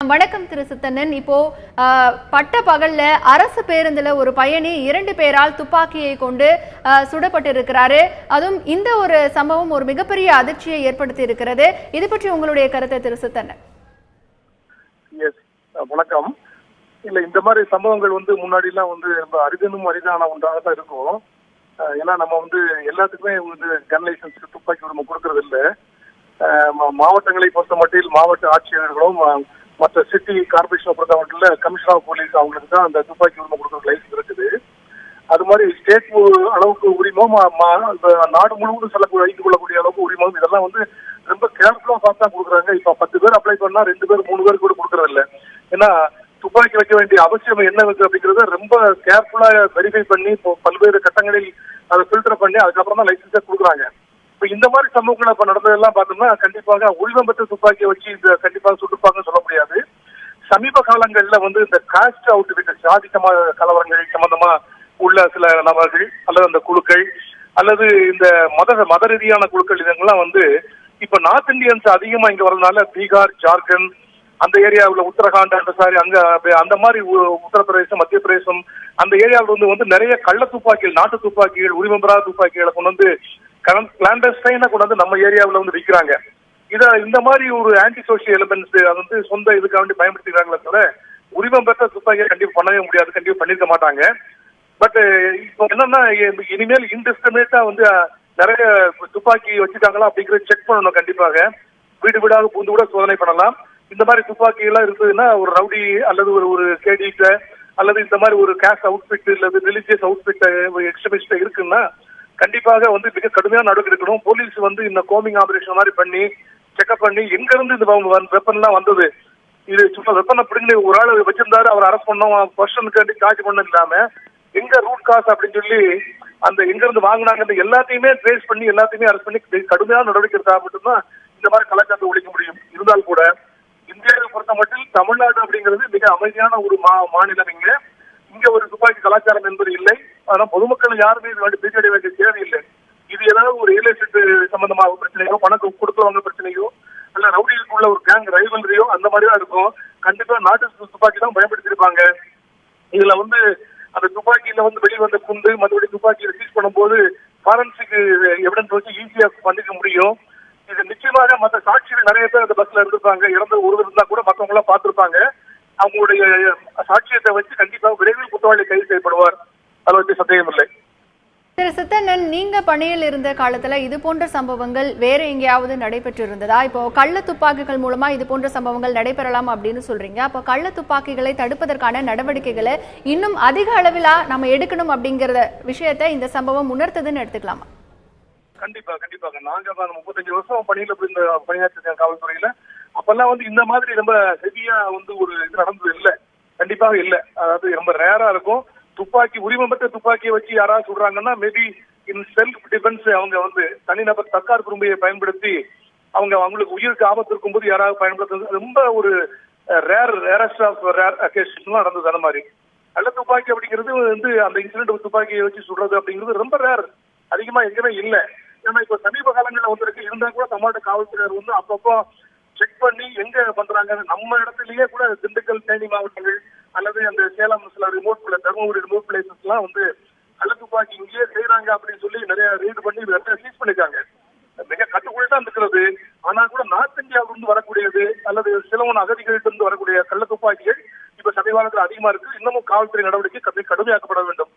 வணக்கம் திரு சித்தண்ணன். இப்போ பட்ட பகல்ல அரசு பேருந்துல ஒரு பயணி 2 பேரால் துப்பாக்கியை கொண்டு சுடப்பட்டு இருக்கிறாரு. அதுவும் இந்த ஒரு சம்பவம் ஒரு மிகப்பெரிய அதிர்ச்சியை ஏற்படுத்தி இருக்கிறது. இது பற்றி உங்களுடைய கருத்தை திரு சித்தண்ணன். வணக்கம். இல்ல, இந்த மாதிரி சம்பவங்கள் முன்னாடி எல்லாம் ரொம்ப அரிதான ஒன்றாக தான் இருக்கும். ஏன்னா நம்ம எல்லாத்துக்குமே கன் லைசன்ஸ் துப்பாக்கி உரிமை கொடுக்கறது இல்லை. மாவட்டங்களை பொறுத்த மட்டில் மாவட்ட ஆட்சியர்களும் மற்ற சிட்டி கார்பரேஷனை பொறுத்த மட்டும் கமிஷனர் ஆஃப் போலீஸ் அவங்களுக்கு தான் அந்த துப்பாக்கி உரிமை கொடுக்குற லைசன்ஸ் இருக்குது. அது மாதிரி ஸ்டேட் அளவுக்கு உரிமம், நாடு முழுவதும் வைத்துக் கொள்ளக்கூடிய அளவுக்கு உரிமம், இதெல்லாம் ரொம்ப கேர்ஃபுல்லா பார்த்து தான் கொடுக்குறாங்க. இப்ப 10 பேர் அப்ளை பண்ணா 2 பேர் 3 பேர் கூட கொடுக்கறது இல்லை. ஏன்னா துப்பாக்கி வைக்க வேண்டிய அவசியம் என்ன இருக்கு அப்படிங்கறத ரொம்ப கேர்ஃபுல்லா வெரிஃபை பண்ணி பல்வேறு கட்டங்களில் அதை ஃபில்டர் பண்ணி அதுக்கப்புறம் தான் லைசன்ஸை கொடுக்குறாங்க. இப்ப இந்த மாதிரி சமூகங்கள் இப்ப நடந்ததெல்லாம் பார்த்தோம்னா கண்டிப்பாக உரிமம் பெற்ற துப்பாக்கியை வச்சு இந்த கண்டிப்பாக சுட்டுப்பாங்கன்னு சொல்ல முடியாது. சமீப காலங்கள்ல இந்த காஸ்ட் அவுட் ஜாதி கலவரங்கள் சம்பந்தமா உள்ள சில நபர்கள் அல்லது அந்த குழுக்கள் அல்லது இந்த மத ரீதியான குழுக்கள் இதெல்லாம் இப்ப நார்த் இந்தியன்ஸ் அதிகமா இங்க வரதுனால பீகார், ஜார்க்கண்ட் அந்த ஏரியாவில் உத்தரகாண்ட் அந்த மாதிரி உத்தரப்பிரதேசம், மத்திய பிரதேசம் அந்த ஏரியாவில் நிறைய கள்ள துப்பாக்கிகள், நாட்டு துப்பாக்கிகள், உரிமம் பெறாத துப்பாக்கிகளை கொண்டு கிளாண்டஸ்டைனா கொண்டு நம்ம ஏரியாவில் விற்கிறாங்க. இந்த மாதிரி ஒரு ஆன்டி சோசியல் எலிமெண்ட்ஸ் சொந்த இதுக்காக வேண்டி பயன்படுத்திக்கிறாங்களே தவிர உரிமம் பெற்ற துப்பாக்கியை கண்டிப்பா பண்ணவே முடியாது, கண்டிப்பா பண்ணிருக்க மாட்டாங்க. பட் இப்போ என்னன்னா இனிமேல் இன்டிஸ்கிரிமினேட்டா நிறைய துப்பாக்கி வச்சுட்டாங்களா அப்படிங்கறத செக் பண்ணணும். கண்டிப்பாக வீடு வீடாக பூந்து கூட சோதனை பண்ணலாம். இந்த மாதிரி துப்பாக்கி எல்லாம் இருக்குதுன்னா ஒரு ரவுடி அல்லது ஒரு கேடிட்ட அல்லது இந்த மாதிரி ஒரு கேஸ்ட் அவுட்ஃபிட் அல்லது ரிலிஜியஸ் அவுட்ஃபிட் எக்ஸ்ட்ரீமிஸ்ட் இருக்குன்னா கண்டிப்பாக மிக கடுமையான நடவடிக்கை எடுக்கணும். போலீஸ் இந்த கோமிங் ஆபரேஷன் மாதிரி பண்ணி செக்அப் பண்ணி எங்க இருந்து இந்த வெப்பன் எல்லாம் வந்தது, இது சும்மா வெப்பனை பிடிங்க ஒரு ஆள் வச்சிருந்தாரு அவர் அரெஸ்ட் பண்ணோம் பர்சனுக்கு சார்ஜ் பண்ண இல்லாம எங்க ரூட் காஸ் அப்படின்னு சொல்லி அந்த எங்க இருந்து வாங்கினாங்க எல்லாத்தையுமே ட்ரேஸ் பண்ணி எல்லாத்தையுமே அரெஸ்ட் பண்ணி கடுமையான நடவடிக்கை எடுத்தா மட்டும்தான் இந்த மாதிரி கலாச்சாரத்தை ஒழிக்க முடியும். இருந்தால் கூட இந்தியாவை பொறுத்த மட்டும் தமிழ்நாடு அப்படிங்கிறது மிக அமைதியான ஒரு மாநிலம். இங்க ஒரு துப்பாக்கி கலாச்சாரம் என்பது இல்லை. ஆனா பொதுமக்கள் யாருமே இது பீச்சடைய வேண்டிய தேவையில்லை. இது ஏதாவது ஒரு ரியல் எஸ்டேட் சம்பந்தமாக பிரச்சனையோ, பணம் கொடுத்தவங்க பிரச்சனையோ, அல்ல ரவுடிகளுக்குள்ள ஒரு கேங் ரைவல்ரியோ அந்த மாதிரிதான் இருக்கும். கண்டிப்பா நாட்டு துப்பாக்கி தான் பயன்படுத்தியிருப்பாங்க. இதுல அந்த துப்பாக்கியில வெளிவந்த குண்டு மற்றபடி துப்பாக்கியை சீஸ் பண்ணும்போது ஃபாரன்சிக் எவிடன்ஸ் வச்சு ஈஸியா பண்ணிக்க முடியும். இது நிச்சயமாக மற்ற சாட்சிகள் நிறைய பேர் அந்த பஸ்ல இருந்திருப்பாங்க. இறந்த ஒருவர் இருந்தா கூட மற்றவங்க எல்லாம் பார்த்திருப்பாங்க. அவங்களுடைய சாட்சியத்தை வச்சு கண்டிப்பாக விரைவில் குற்றவாளி கைது செய்யப்படுவார். அதை வச்சு சந்தேகம் இல்லை. திரு சித்தண்ணன், நீங்க பணியில் இருந்த காலத்துல இது போன்ற சம்பவங்கள் வேற எங்கேயாவது நடைபெற்று இருந்ததா? இப்போ கள்ள துப்பாக்கிகள் மூலமா இது போன்ற சம்பவங்கள் நடைபெறலாம் அப்படின்னு சொல்றீங்க. அப்போ கள்ள துப்பாக்கிகளை தடுப்பதற்கான நடவடிக்கைகளை இன்னும் அதிக அளவில் நம்ம எடுக்கணும் அப்படிங்கிற விஷயத்தை இந்த சம்பவம் உணர்த்ததுன்னு எடுத்துக்கலாமா? கண்டிப்பாக நாங்க 35 வருஷம் பணியில பணியாற்றிருக்கேன் காவல்துறையில. அப்பெல்லாம் இந்த மாதிரி ரொம்ப ஹெவியா ஒரு இது நடந்தது இல்லை, கண்டிப்பாக இல்லை. அதாவது ரொம்ப ரேரா இருக்கும். துப்பாக்கி உரிமம் பெற்ற துப்பாக்கியை வச்சு யாராவது சொல்றாங்கன்னா மேபி இன் செல்ஃப் டிஃபென்ஸ் அவங்க தனிநபர் தற்காப்பு உரிமையை பயன்படுத்தி அவங்களுக்கு உயிருக்கு ஆபத்து இருக்கும் போது யாராவது பயன்படுத்துறது ரொம்ப ஒரு ரேரஸ்ட் ஆஃப் ரேர் அகேஷன்ஸ் நடந்தது. அந்த மாதிரி நல்ல துப்பாக்கி அப்படிங்கிறது அந்த இன்சிடென்ட் துப்பாக்கியை வச்சு சொல்றது அப்படிங்கிறது ரொம்ப ரேர், அதிகமா எங்கேயுமே இல்லை. ஏன்னா இப்ப சமீப காலங்களில் இருந்தா கூட தமிழ்நாடு காவல்துறையினர் அப்பப்போ செக் பண்ணி எங்க பண்றாங்க. நம்ம இடத்துலயே கூட திண்டுக்கல், தேனி மாவட்டங்கள் அல்லது அந்த சேலம் சில ரிமோட் தருமபுரி ரிமோட் பிளேசஸ் எல்லாம் கள்ள துப்பாக்கி இங்கேயே செய்யறாங்க அப்படின்னு சொல்லி நிறைய ரீட் பண்ணி சீஸ் பண்ணிருக்காங்க. மிக கட்டுக்குள் தான் இருக்கிறது. ஆனா கூட நார்த் இந்தியாவிலிருந்து வரக்கூடியது அல்லது சிலவன் அகதிகளிலிருந்து வரக்கூடிய கள்ள துப்பாக்கிகள் இப்ப சமீபத்தில் அதிகமா இருக்கு. இன்னமும் காவல்துறை நடவடிக்கை கடுமையாக்கப்பட வேண்டும்.